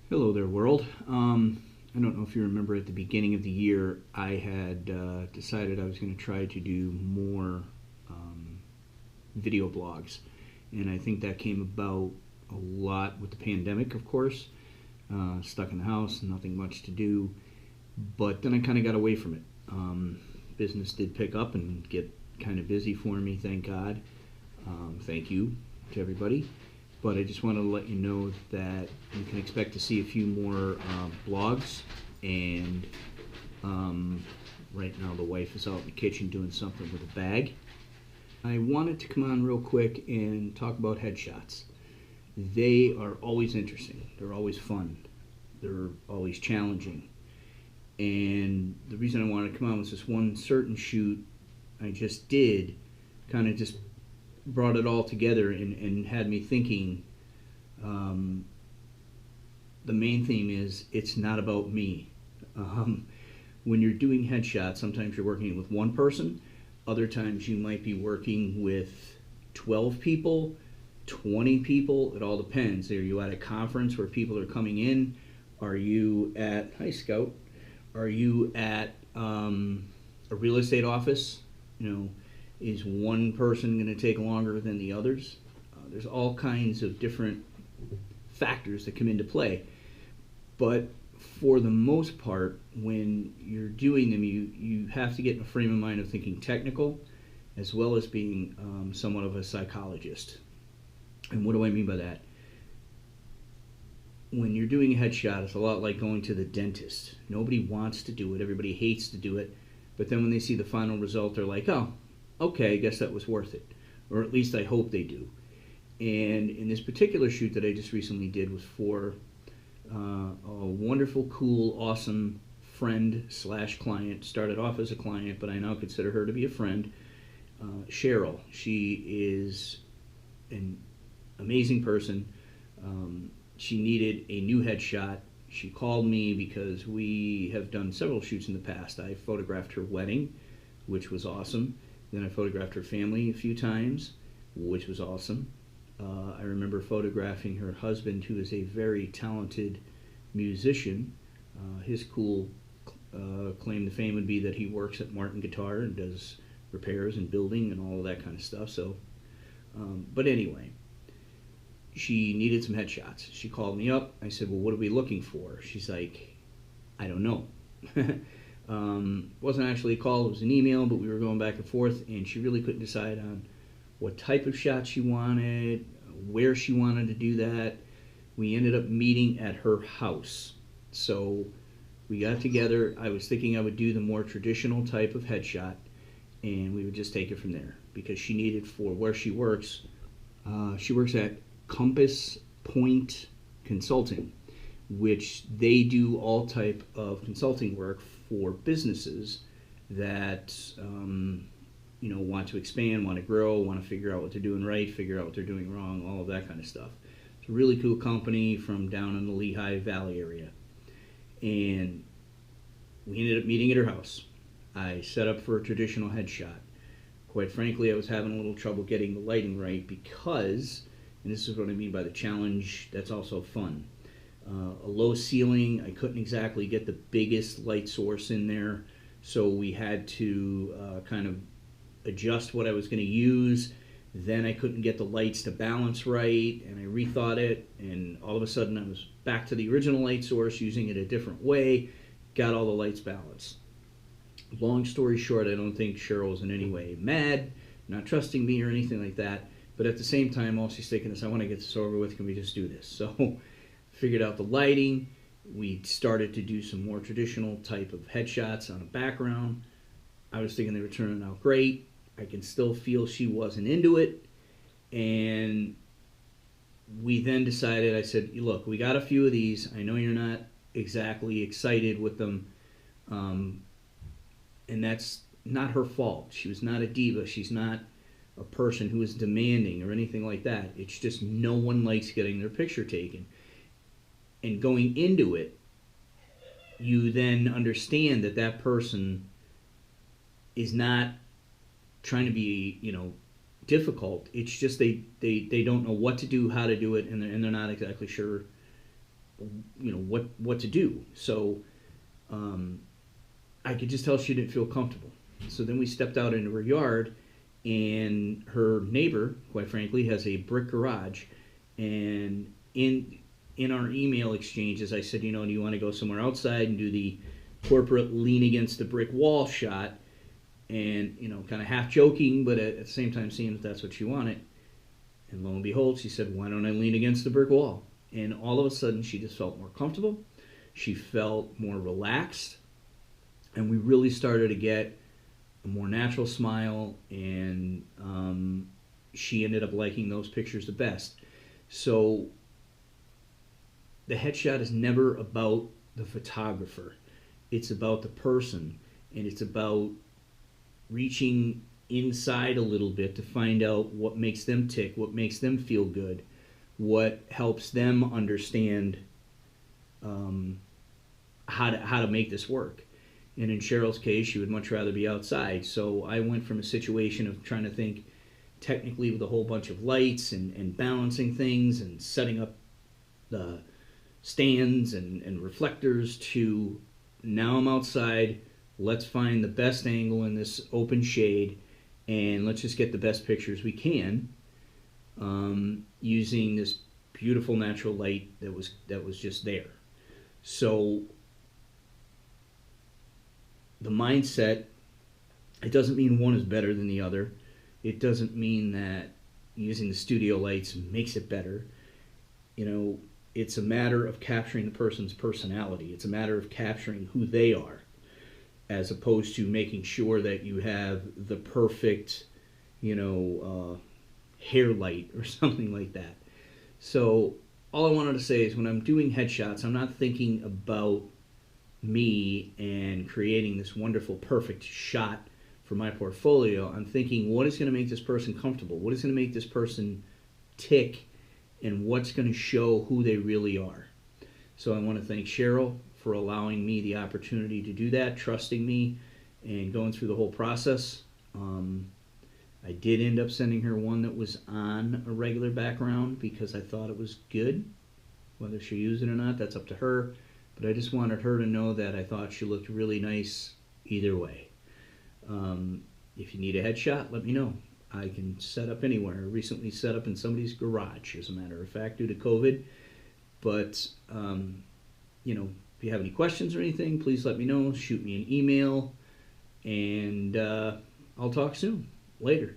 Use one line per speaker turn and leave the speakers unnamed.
Hello there, world. I don't know if you remember at the beginning of the year, I had decided I was going to try to do more um, video blogs. And I think that came about a lot with the pandemic, of course. Stuck in the house, nothing much to do. But then I kind of got away from it. Business did pick up and get kind of busy for me, thank God. Thank you to everybody. But I just want to let you know that you can expect to see a few more blogs. And right now, the wife is out in the kitchen doing something with a bag. I wanted to come on real quick and talk about headshots. They are always interesting, they're always fun, they're always challenging. And the reason I wanted to come on was this one certain shoot I just did, kind of just brought it all together and had me thinking. um, the main theme is it's not about me. When you're doing headshots, sometimes you're working with one person, other times you might be working with 12 people, 20 people. It all depends. Are you at a conference where people are coming in? Are you at, hi Scout, are you at a real estate office? You know, is one person going to take longer than the others? There's all kinds of different factors that come into play. But for the most part, when you're doing them, you have to get in a frame of mind of thinking technical as well as being somewhat of a psychologist. And what do I mean by that? When you're doing a headshot, it's a lot like going to the dentist. Nobody wants to do it, everybody hates to do it, but then when they see the final result, they're like, oh, okay, I guess that was worth it. Or at least I hope they do. And in this particular shoot that I just recently did was for a wonderful, cool, awesome friend slash client. Started off as a client, but I now consider her to be a friend. Cheryl. She is an amazing person. She needed a new headshot. She called me because we have done several shoots in the past. I photographed her wedding, which was awesome. Then I photographed her family a few times, which was awesome. I remember photographing her husband, who is a very talented musician. His cool claim to fame would be that he works at Martin Guitar and does repairs and building and all of that kind of stuff. So, but anyway, she needed some headshots. She called me up. I said, well, what are we looking for? She's like, I don't know. Wasn't actually a call, it was an email, but we were going back and forth, and she really couldn't decide on what type of shot she wanted, where she wanted to do that. We ended up meeting at her house. So we got together. I was thinking I would do the more traditional type of headshot, and we would just take it from there because she needed, for where she works at Compass Point Consulting, which they do all type of consulting work for businesses that want to expand, want to grow, want to figure out what they're doing right, figure out what they're doing wrong, all of that kind of stuff. It's a really cool company from down in the Lehigh Valley area. And we ended up meeting at her house. I set up for a traditional headshot. Quite frankly, I was having a little trouble getting the lighting right because, and this is what I mean by the challenge that's also fun. A low ceiling, I couldn't exactly get the biggest light source in there, so we had to kind of adjust what I was going to use. Then I couldn't get the lights to balance right, and I rethought it, and all of a sudden I was back to the original light source, using it a different way, got all the lights balanced. Long story short, I don't think Cheryl was in any way mad, not trusting me or anything like that, but at the same time, all she's thinking is, I want to get this over with, can we just do this? So figured out the lighting. We started to do some more traditional type of headshots on a background. I was thinking they were turning out great. I can still feel she wasn't into it. And we then decided, I said, look, we got a few of these. I know you're not exactly excited with them. And that's not her fault. She was not a diva. She's not a person who is demanding or anything like that. It's just no one likes getting their picture taken. And going into it, you then understand that that person is not trying to be, difficult. It's just they don't know what to do, how to do it, and they're not exactly sure what to do. So I could just tell she didn't feel comfortable. So then we stepped out into her yard, and her neighbor, quite frankly, has a brick garage. And in our email exchanges, I said, do you want to go somewhere outside and do the corporate lean against the brick wall shot? And kind of half joking, but at the same time seeing if that's what she wanted. And lo and behold, she said, why don't I lean against the brick wall? And all of a sudden, she just felt more comfortable. She felt more relaxed. And we really started to get a more natural smile. And she ended up liking those pictures the best. So the headshot is never about the photographer. It's about the person. And it's about reaching inside a little bit to find out what makes them tick, what makes them feel good, what helps them understand how to make this work. And in Cheryl's case, she would much rather be outside. So I went from a situation of trying to think technically with a whole bunch of lights and balancing things and setting up the stands and reflectors to now I'm outside. Let's find the best angle in this open shade, and let's just get the best pictures we can using this beautiful natural light that was just there. So the mindset, it doesn't mean one is better than the other. It doesn't mean that using the studio lights makes it better. It's a matter of capturing the person's personality. It's a matter of capturing who they are, as opposed to making sure that you have the perfect, hair light or something like that. So all I wanted to say is when I'm doing headshots, I'm not thinking about me and creating this wonderful, perfect shot for my portfolio. I'm thinking, what is going to make this person comfortable? What is going to make this person tick? And what's going to show who they really are? So I want to thank Cheryl for allowing me the opportunity to do that, trusting me, and going through the whole process. I did end up sending her one that was on a regular background because I thought it was good. Whether she used it or not, that's up to her. But I just wanted her to know that I thought she looked really nice either way. If you need a headshot, let me know. I can set up anywhere. I recently set up in somebody's garage, as a matter of fact, due to COVID. But, if you have any questions or anything, please let me know. Shoot me an email, and I'll talk soon. Later.